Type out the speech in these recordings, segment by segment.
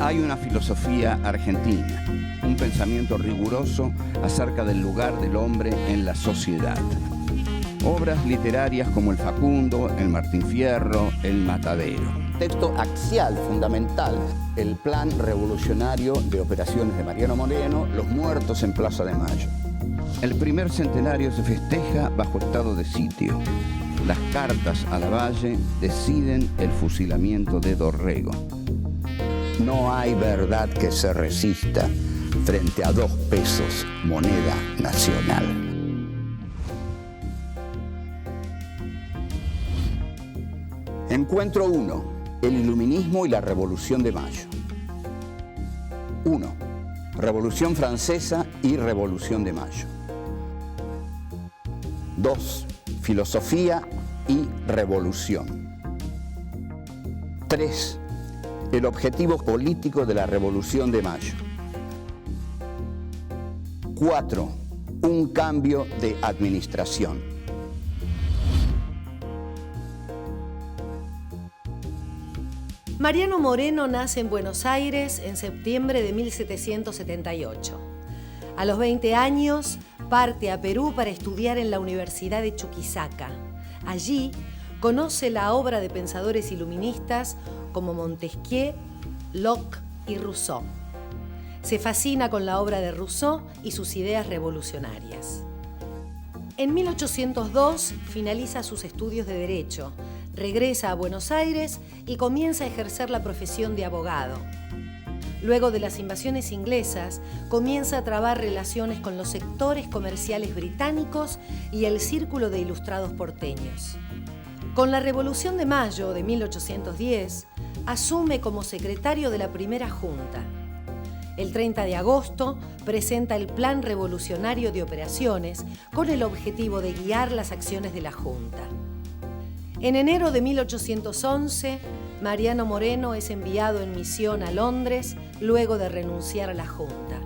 Hay una filosofía argentina, un pensamiento riguroso acerca del lugar del hombre en la sociedad. Obras literarias como El Facundo, El Martín Fierro, El Matadero. Texto axial, fundamental, el plan revolucionario de operaciones de Mariano Moreno, Los muertos en Plaza de Mayo. El primer centenario se festeja bajo estado de sitio. Las cartas a Lavalle deciden el fusilamiento de Dorrego. No hay verdad que se resista frente a 2 pesos, moneda nacional. Encuentro 1. El iluminismo y la Revolución de Mayo. 1. Revolución Francesa y Revolución de Mayo. 2. Filosofía y revolución. 3. El objetivo político de la Revolución de Mayo. 4. Un cambio de administración. Mariano Moreno nace en Buenos Aires en septiembre de 1778. A los 20 años parte a Perú para estudiar en la Universidad de Chuquisaca. Allí conoce la obra de pensadores iluministas como Montesquieu, Locke y Rousseau. Se fascina con la obra de Rousseau y sus ideas revolucionarias. En 1802 finaliza sus estudios de Derecho, regresa a Buenos Aires y comienza a ejercer la profesión de abogado. Luego de las invasiones inglesas, comienza a trabar relaciones con los sectores comerciales británicos y el círculo de ilustrados porteños. Con la Revolución de Mayo de 1810, asume como secretario de la primera junta. El 30 de agosto presenta el Plan Revolucionario de Operaciones con el objetivo de guiar las acciones de la junta. En enero de 1811, Mariano Moreno es enviado en misión a Londres luego de renunciar a la junta.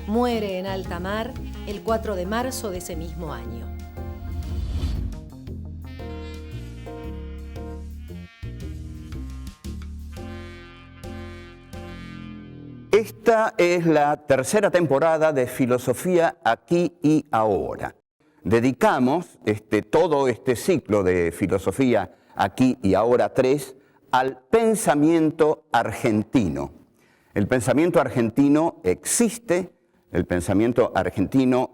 Muere en alta mar el 4 de marzo de ese mismo año. Esta es la tercera temporada de Filosofía Aquí y Ahora. Dedicamos todo este ciclo de Filosofía Aquí y Ahora 3 al pensamiento argentino. El pensamiento argentino existe, el pensamiento argentino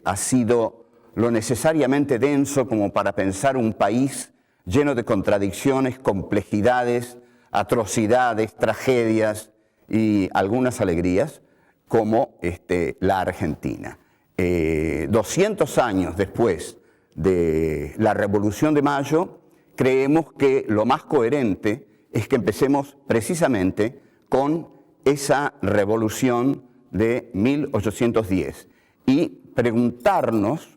ha sido lo necesariamente denso como para pensar un país lleno de contradicciones, complejidades, atrocidades, tragedias y algunas alegrías, como la Argentina. 200 años después de la Revolución de Mayo, creemos que lo más coherente es que empecemos precisamente con esa revolución de 1810 y preguntarnos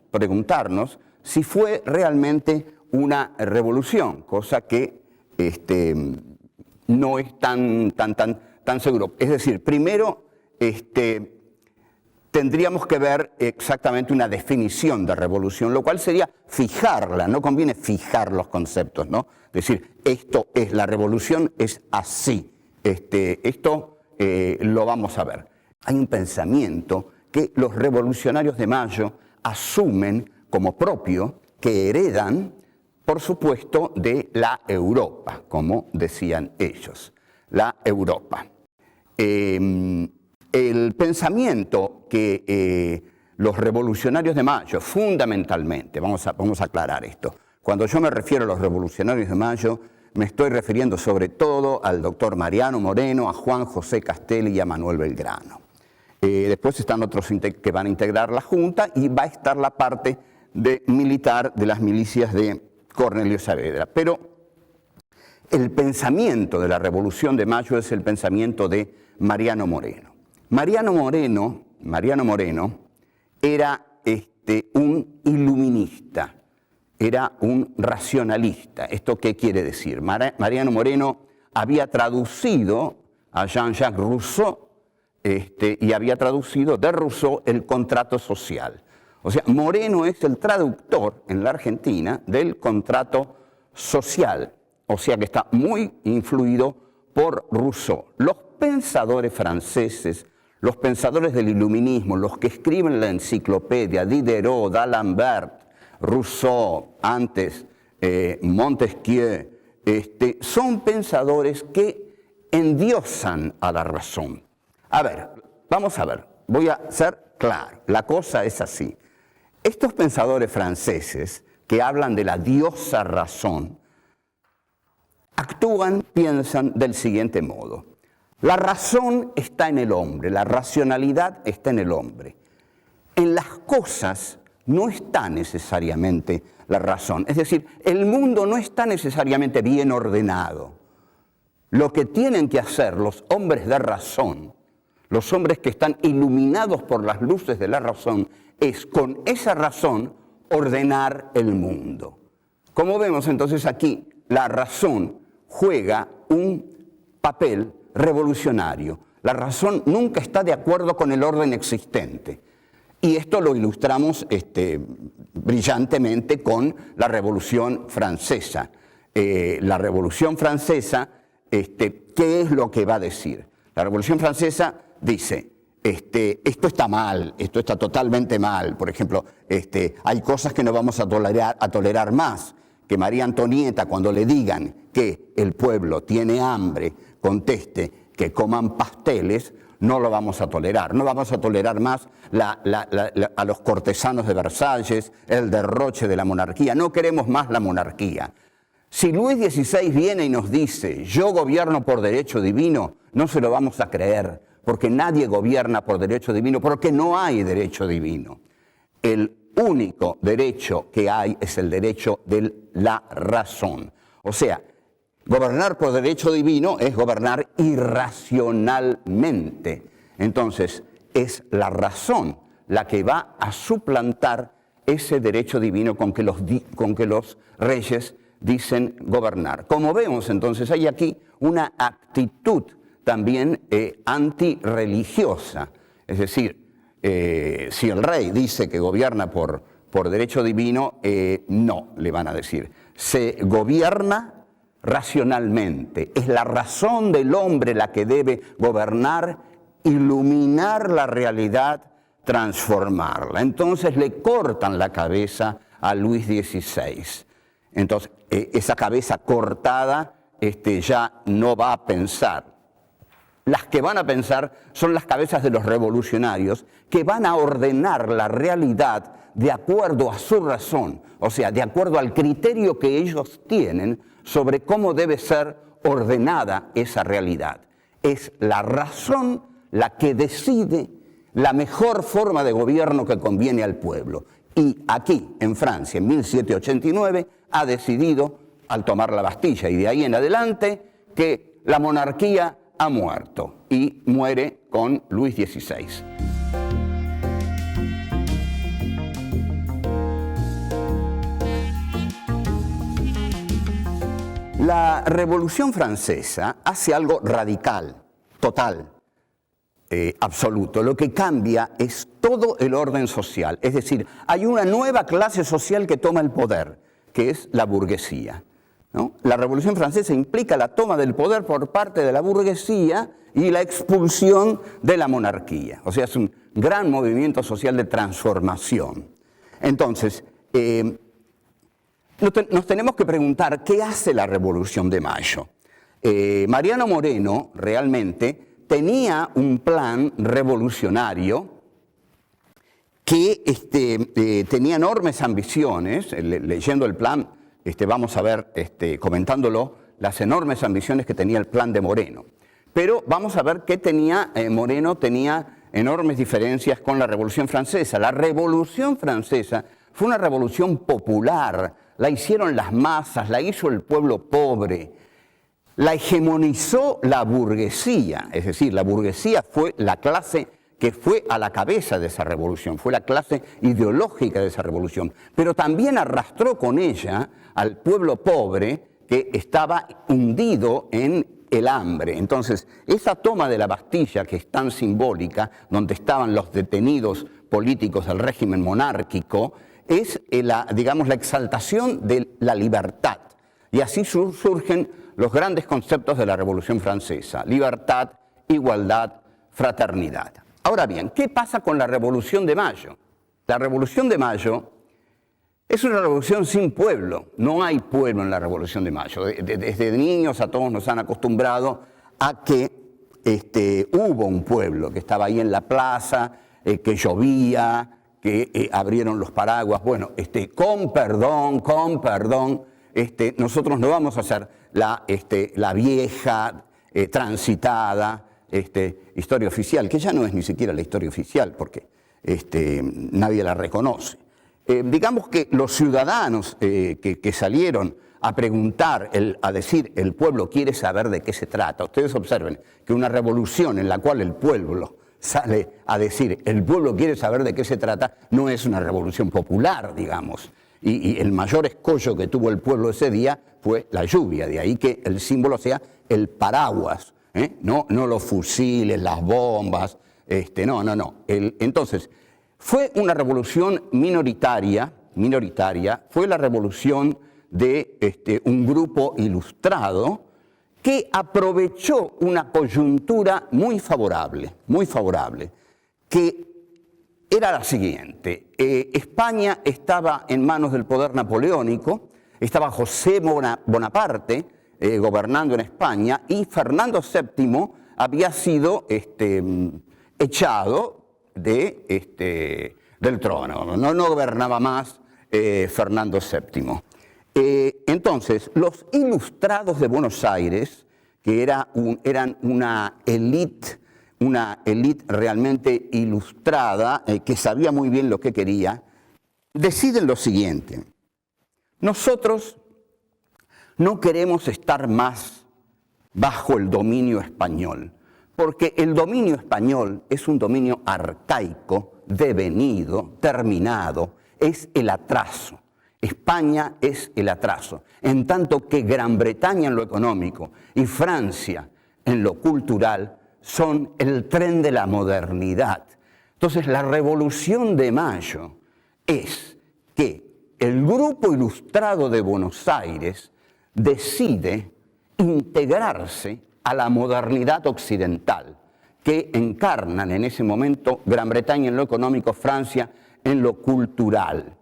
si fue realmente una revolución, cosa que no es tan seguro. Es decir, primero tendríamos que ver exactamente una definición de revolución, lo cual sería fijarla, no conviene fijar los conceptos, ¿no? Decir, esto es la revolución, es así, esto lo vamos a ver. Hay un pensamiento que los revolucionarios de Mayo asumen como propio, que heredan, por supuesto, de la Europa, como decían ellos, la Europa. El pensamiento que los revolucionarios de Mayo, fundamentalmente, vamos a aclarar esto, cuando yo me refiero a los revolucionarios de Mayo, me estoy refiriendo sobre todo al doctor Mariano Moreno, a Juan José Castelli y a Manuel Belgrano. Después están otros que van a integrar la Junta y va a estar la parte militar de las milicias de Cornelio Saavedra. Pero el pensamiento de la Revolución de Mayo es el pensamiento de Mariano Moreno. Mariano Moreno era un iluminista, era un racionalista. ¿Esto qué quiere decir? Mariano Moreno había traducido a Jean-Jacques Rousseau y había traducido de Rousseau el contrato social. O sea, Moreno es el traductor en la Argentina del contrato social. O sea que está muy influido por Rousseau. Los pensadores franceses, los pensadores del iluminismo, los que escriben la enciclopedia, Diderot, d'Alembert, Rousseau, antes Montesquieu, son pensadores que endiosan a la razón. A ver, vamos a ver, voy a ser claro, la cosa es así. Estos pensadores franceses que hablan de la diosa razón, actúan, piensan del siguiente modo. La razón está en el hombre, la racionalidad está en el hombre. En las cosas no está necesariamente la razón. Es decir, el mundo no está necesariamente bien ordenado. Lo que tienen que hacer los hombres de razón, los hombres que están iluminados por las luces de la razón, es con esa razón ordenar el mundo. Como vemos entonces aquí, la razón juega un papel revolucionario. La razón nunca está de acuerdo con el orden existente. Y esto lo ilustramos brillantemente con la Revolución Francesa. La Revolución Francesa, ¿qué es lo que va a decir? La Revolución Francesa dice, esto está mal, esto está totalmente mal. Por ejemplo, hay cosas que no vamos a tolerar más. Que María Antonieta, cuando le digan que el pueblo tiene hambre, conteste que coman pasteles, no lo vamos a tolerar. No vamos a tolerar más a los cortesanos de Versalles, el derroche de la monarquía. No queremos más la monarquía. Si Luis XVI viene y nos dice, yo gobierno por derecho divino, no se lo vamos a creer, porque nadie gobierna por derecho divino, porque no hay derecho divino. El único derecho que hay es el derecho de la razón. O sea, gobernar por derecho divino es gobernar irracionalmente. Entonces, es la razón la que va a suplantar ese derecho divino con que los reyes dicen gobernar. Como vemos, entonces, hay aquí una actitud también antirreligiosa. Es decir, si el rey dice que gobierna por derecho divino, no, le van a decir. Se gobierna racionalmente. Es la razón del hombre la que debe gobernar, iluminar la realidad, transformarla. Entonces le cortan la cabeza a Luis XVI. Entonces, esa cabeza cortada ya no va a pensar. Las que van a pensar son las cabezas de los revolucionarios que van a ordenar la realidad de acuerdo a su razón, o sea, de acuerdo al criterio que ellos tienen sobre cómo debe ser ordenada esa realidad. Es la razón la que decide la mejor forma de gobierno que conviene al pueblo. Y aquí, en Francia, en 1789, ha decidido, al tomar la Bastilla y de ahí en adelante, que la monarquía ha muerto y muere con Luis XVI. La Revolución Francesa hace algo radical, total, absoluto. Lo que cambia es todo el orden social. Es decir, hay una nueva clase social que toma el poder, que es la burguesía, ¿no? La Revolución Francesa implica la toma del poder por parte de la burguesía y la expulsión de la monarquía. O sea, es un gran movimiento social de transformación. Entonces, nos tenemos que preguntar, ¿qué hace la Revolución de Mayo? Mariano Moreno realmente tenía un plan revolucionario que tenía enormes ambiciones. Leyendo el plan, vamos a ver, comentándolo, las enormes ambiciones que tenía el plan de Moreno. Pero vamos a ver qué tenía Moreno. Tenía enormes diferencias con la Revolución Francesa. La Revolución Francesa fue una revolución popular, la hicieron las masas, la hizo el pueblo pobre, la hegemonizó la burguesía, es decir, la burguesía fue la clase que fue a la cabeza de esa revolución, fue la clase ideológica de esa revolución, pero también arrastró con ella al pueblo pobre que estaba hundido en el hambre. Entonces, esa toma de la Bastilla, que es tan simbólica, donde estaban los detenidos políticos del régimen monárquico, es la exaltación de la libertad. Y así surgen los grandes conceptos de la Revolución Francesa: libertad, igualdad, fraternidad. Ahora bien, ¿qué pasa con la Revolución de Mayo? La Revolución de Mayo es una revolución sin pueblo. No hay pueblo en la Revolución de Mayo. Desde niños a todos nos han acostumbrado a que hubo un pueblo que estaba ahí en la plaza, que llovía, que abrieron los paraguas. Bueno, con perdón, nosotros no vamos a hacer la vieja, transitada historia oficial, que ya no es ni siquiera la historia oficial, porque nadie la reconoce. Digamos que los ciudadanos que salieron a preguntar, a decir, el pueblo quiere saber de qué se trata. Ustedes observen que una revolución en la cual el pueblo sale a decir, el pueblo quiere saber de qué se trata, no es una revolución popular, digamos. Y el mayor escollo que tuvo el pueblo ese día fue la lluvia, de ahí que el símbolo sea el paraguas, no los fusiles, las bombas, no. Entonces, fue una revolución minoritaria, fue la revolución de un grupo ilustrado que aprovechó una coyuntura muy favorable, que era la siguiente. España estaba en manos del poder napoleónico, estaba José Bonaparte gobernando en España y Fernando VII había sido echado del trono, no gobernaba más Fernando VII. Entonces, los ilustrados de Buenos Aires, que eran una élite realmente ilustrada, que sabía muy bien lo que quería, deciden lo siguiente: nosotros no queremos estar más bajo el dominio español, porque el dominio español es un dominio arcaico, devenido, terminado, es el atraso. España es el atraso, en tanto que Gran Bretaña en lo económico y Francia en lo cultural son el tren de la modernidad. Entonces, la Revolución de Mayo es que el grupo ilustrado de Buenos Aires decide integrarse a la modernidad occidental que encarnan en ese momento Gran Bretaña en lo económico, Francia en lo cultural.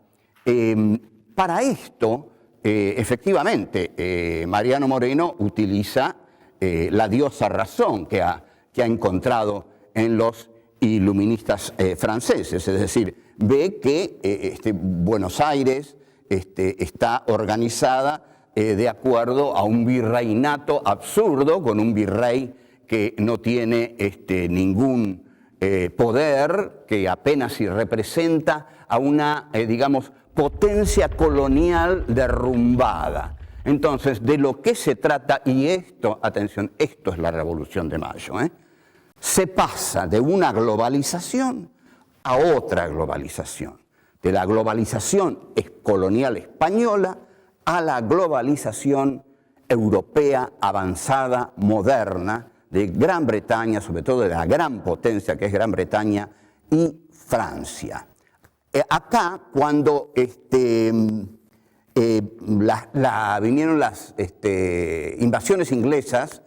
Para esto, efectivamente, Mariano Moreno utiliza la diosa razón que ha encontrado en los iluministas franceses, es decir, ve que Buenos Aires está organizada de acuerdo a un virreinato absurdo, con un virrey que no tiene ningún poder, que apenas si representa a una, digamos, potencia colonial derrumbada. Entonces, de lo que se trata, y esto, atención, esto es la Revolución de Mayo, se pasa de una globalización a otra globalización, de la globalización colonial española a la globalización europea avanzada, moderna, de Gran Bretaña, sobre todo de la gran potencia que es Gran Bretaña y Francia. Acá, cuando vinieron las invasiones inglesas,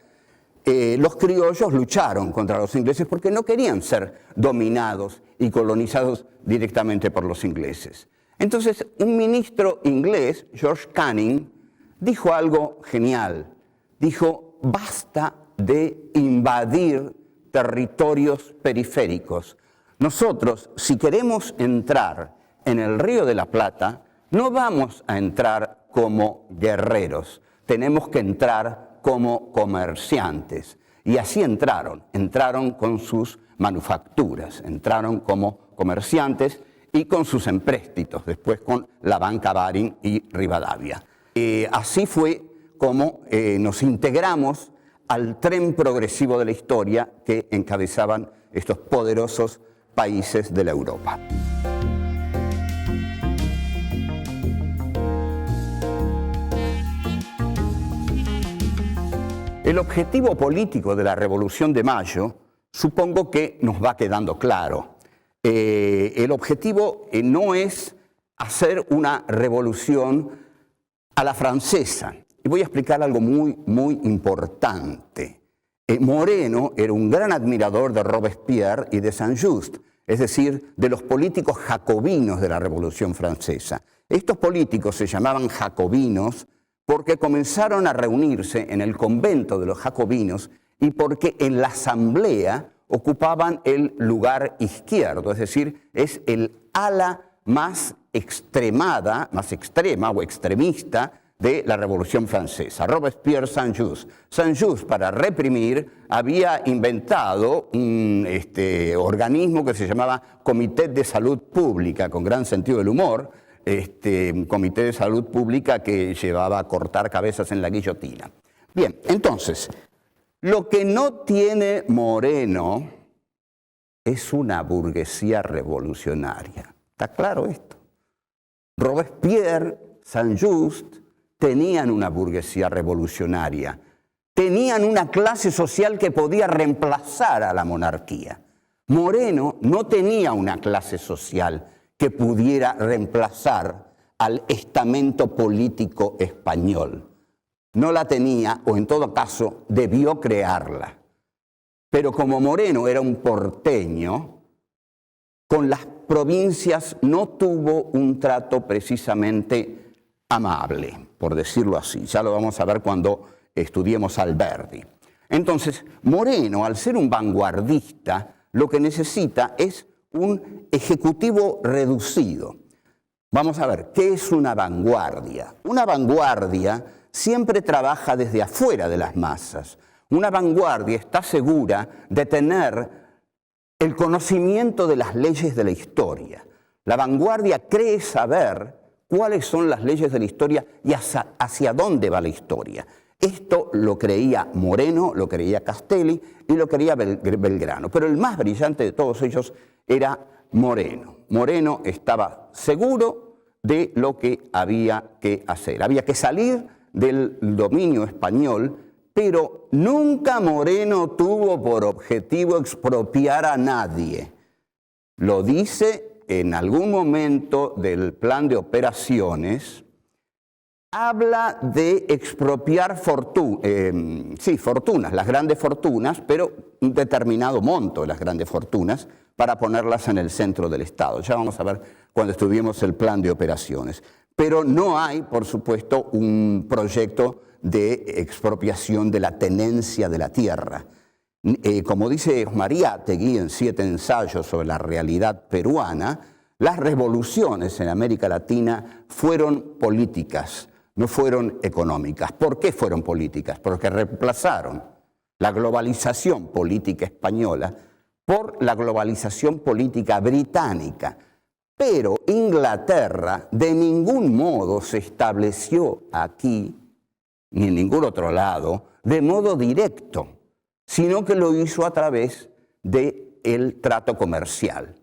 los criollos lucharon contra los ingleses porque no querían ser dominados y colonizados directamente por los ingleses. Entonces, un ministro inglés, George Canning, dijo algo genial. Dijo, basta de invadir territorios periféricos. Nosotros, si queremos entrar en el Río de la Plata, no vamos a entrar como guerreros, tenemos que entrar como comerciantes. Y así entraron con sus manufacturas, entraron como comerciantes y con sus empréstitos, después con la banca Baring y Rivadavia. Así fue como nos integramos al tren progresivo de la historia que encabezaban estos poderosos países de la Europa. El objetivo político de la Revolución de Mayo, supongo que nos va quedando claro. El objetivo no es hacer una revolución a la francesa. Y voy a explicar algo muy, muy importante. Moreno era un gran admirador de Robespierre y de Saint-Just, es decir, de los políticos jacobinos de la Revolución Francesa. Estos políticos se llamaban jacobinos porque comenzaron a reunirse en el convento de los jacobinos y porque en la asamblea ocupaban el lugar izquierdo, es decir, es el ala más extrema o extremista de la Revolución Francesa. Robespierre, Saint-Just. Saint-Just, para reprimir, había inventado un organismo que se llamaba Comité de Salud Pública, con gran sentido del humor, un comité de salud pública que llevaba a cortar cabezas en la guillotina. Bien, entonces, lo que no tiene Moreno es una burguesía revolucionaria. ¿Está claro esto? Robespierre, Saint-Just tenían una burguesía revolucionaria, tenían una clase social que podía reemplazar a la monarquía. Moreno no tenía una clase social que pudiera reemplazar al estamento político español. No la tenía, o en todo caso, debió crearla. Pero como Moreno era un porteño, con las provincias no tuvo un trato precisamente amable, por decirlo así. Ya lo vamos a ver cuando estudiemos Alberdi. Entonces, Moreno, al ser un vanguardista, lo que necesita es un ejecutivo reducido. Vamos a ver, ¿qué es una vanguardia? Una vanguardia siempre trabaja desde afuera de las masas. Una vanguardia está segura de tener el conocimiento de las leyes de la historia. La vanguardia cree saber cuáles son las leyes de la historia y hacia dónde va la historia. Esto lo creía Moreno, lo creía Castelli y lo creía Belgrano. Pero el más brillante de todos ellos era Moreno. Moreno estaba seguro de lo que había que hacer. Había que salir del dominio español, pero nunca Moreno tuvo por objetivo expropiar a nadie. Lo dice en algún momento del plan de operaciones, habla de expropiar fortunas, las grandes fortunas, pero un determinado monto de las grandes fortunas para ponerlas en el centro del Estado. Ya vamos a ver cuando estudiemos el plan de operaciones. Pero no hay, por supuesto, un proyecto de expropiación de la tenencia de la tierra. Como dice Mariátegui en 7 ensayos sobre la realidad peruana, las revoluciones en América Latina fueron políticas, no fueron económicas. ¿Por qué fueron políticas? Porque reemplazaron la globalización política española por la globalización política británica. Pero Inglaterra de ningún modo se estableció aquí, ni en ningún otro lado, de modo directo, sino que lo hizo a través del trato comercial,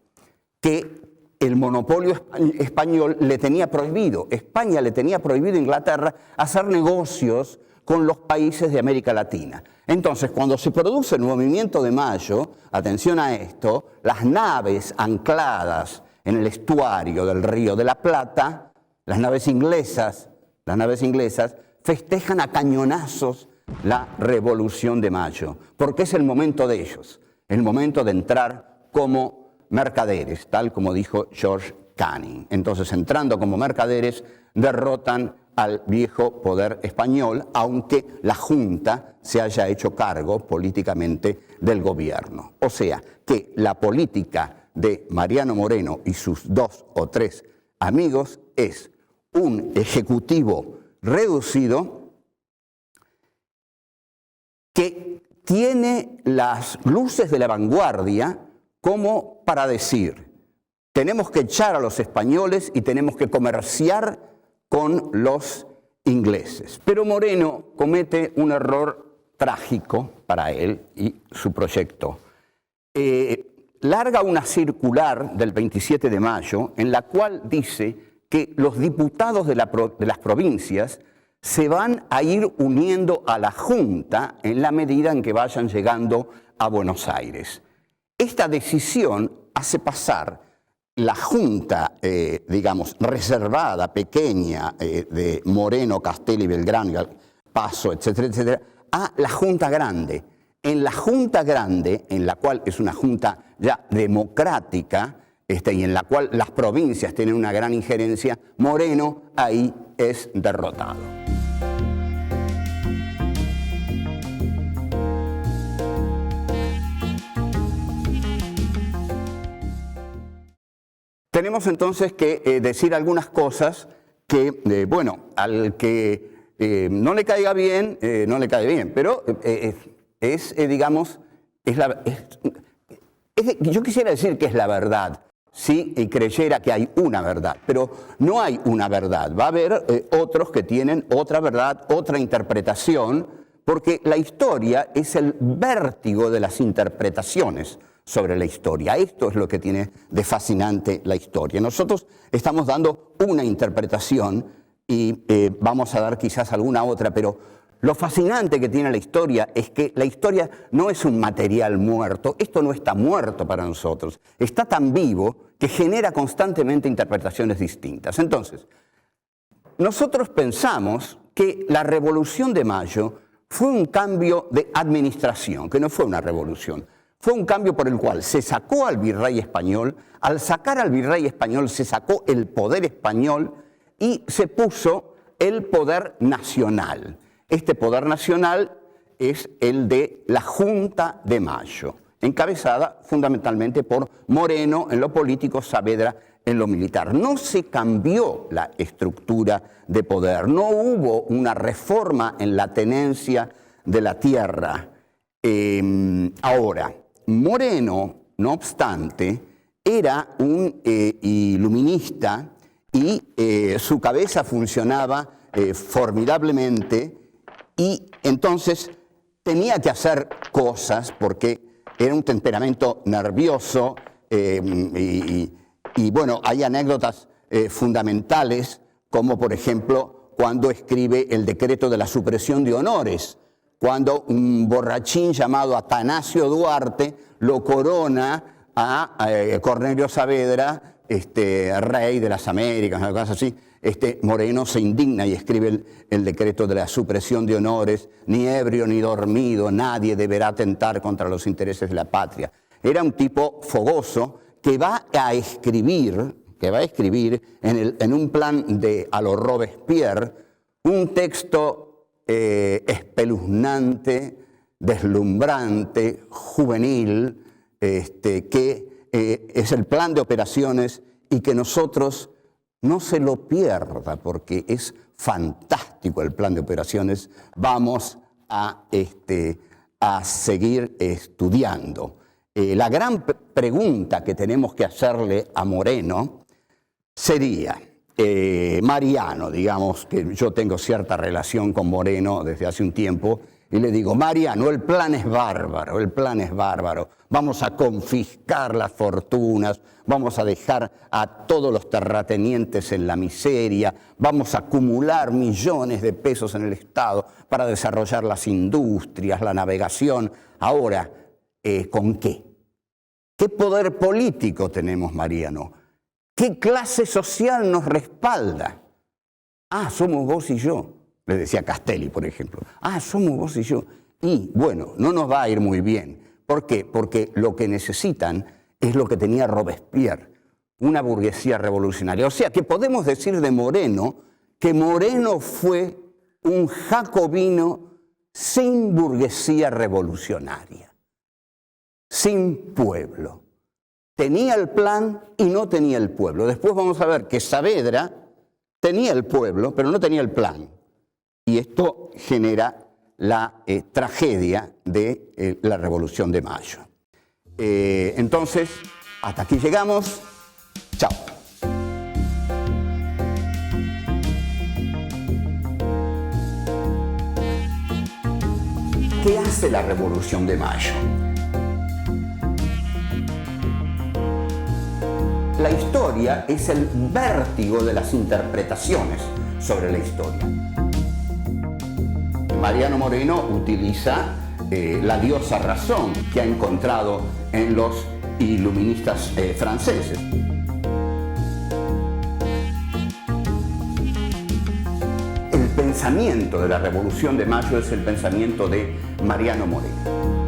que el monopolio español le tenía prohibido. España le tenía prohibido a Inglaterra hacer negocios con los países de América Latina. Entonces, cuando se produce el movimiento de Mayo, atención a esto, las naves ancladas en el estuario del Río de la Plata, las naves inglesas festejan a cañonazos la Revolución de Mayo, porque es el momento de ellos, el momento de entrar como mercaderes, tal como dijo George Canning. Entonces, entrando como mercaderes, derrotan al viejo poder español, aunque la Junta se haya hecho cargo políticamente del gobierno. O sea, que la política de Mariano Moreno y sus 2 o 3 amigos es un ejecutivo reducido que tiene las luces de la vanguardia como para decir, tenemos que echar a los españoles y tenemos que comerciar con los ingleses. Pero Moreno comete un error trágico para él y su proyecto. Larga una circular del 27 de mayo en la cual dice que los diputados de las provincias se van a ir uniendo a la Junta en la medida en que vayan llegando a Buenos Aires. Esta decisión hace pasar la Junta, reservada, pequeña, de Moreno, Castelli, Belgrano, Paso, etcétera, etcétera, a la Junta grande. en la Junta Grande, en la cual es una junta ya democrática, y en la cual las provincias tienen una gran injerencia, Moreno ahí es derrotado. Tenemos entonces que decir algunas cosas que, bueno, al que no le caiga bien, no le cae bien, pero digamos, yo quisiera decir que es la verdad, si creyera que hay una verdad, pero no hay una verdad. Va a haber otros que tienen otra verdad, otra interpretación, porque la historia es el vértigo de las interpretaciones sobre la historia. Esto es lo que tiene de fascinante la historia. Nosotros estamos dando una interpretación y vamos a dar quizás alguna otra, pero lo fascinante que tiene la historia es que la historia no es un material muerto. Esto no está muerto para nosotros. Está tan vivo que genera constantemente interpretaciones distintas. Entonces, nosotros pensamos que la Revolución de Mayo fue un cambio de administración, que no fue una revolución. Fue un cambio por el cual se sacó al virrey español, al sacar al virrey español se sacó el poder español y se puso el poder nacional. Este poder nacional es el de la Junta de Mayo, encabezada fundamentalmente por Moreno en lo político, Saavedra en lo militar. No se cambió la estructura de poder, no hubo una reforma en la tenencia de la tierra. Ahora, Moreno, no obstante, era un iluminista y su cabeza funcionaba formidablemente y entonces tenía que hacer cosas porque era un temperamento nervioso y bueno, hay anécdotas fundamentales como por ejemplo cuando escribe el decreto de la supresión de honores, cuando un borrachín llamado Atanasio Duarte lo corona a Cornelio Saavedra, rey de las Américas, una cosa así. Moreno se indigna y escribe el decreto de la supresión de honores, ni ebrio ni dormido, nadie deberá atentar contra los intereses de la patria. Era un tipo fogoso que va a escribir en un plan a lo Robespierre, un texto espeluznante, deslumbrante, juvenil, que es el plan de operaciones y que nosotros no se lo pierda porque es fantástico el plan de operaciones. Vamos a seguir estudiando. La gran pregunta que tenemos que hacerle a Moreno sería, Mariano, digamos que yo tengo cierta relación con Moreno desde hace un tiempo, y le digo, Mariano, el plan es bárbaro, vamos a confiscar las fortunas, vamos a dejar a todos los terratenientes en la miseria, vamos a acumular millones de pesos en el Estado para desarrollar las industrias, la navegación. Ahora, ¿con qué? ¿Qué poder político tenemos, Mariano? ¿Qué clase social nos respalda? Ah, somos vos y yo, le decía Castelli, por ejemplo. Ah, somos vos y yo. Y bueno, no nos va a ir muy bien. ¿Por qué? Porque lo que necesitan es lo que tenía Robespierre, una burguesía revolucionaria. O sea, que podemos decir de Moreno que Moreno fue un jacobino sin burguesía revolucionaria, sin pueblo. Tenía el plan y no tenía el pueblo. Después vamos a ver que Saavedra tenía el pueblo, pero no tenía el plan. Y esto genera la tragedia de la Revolución de Mayo. Entonces, hasta aquí llegamos. Chao. ¿Qué hace la Revolución de Mayo? La historia es el vértigo de las interpretaciones sobre la historia. Mariano Moreno utiliza la diosa razón que ha encontrado en los iluministas franceses. El pensamiento de la Revolución de Mayo es el pensamiento de Mariano Moreno.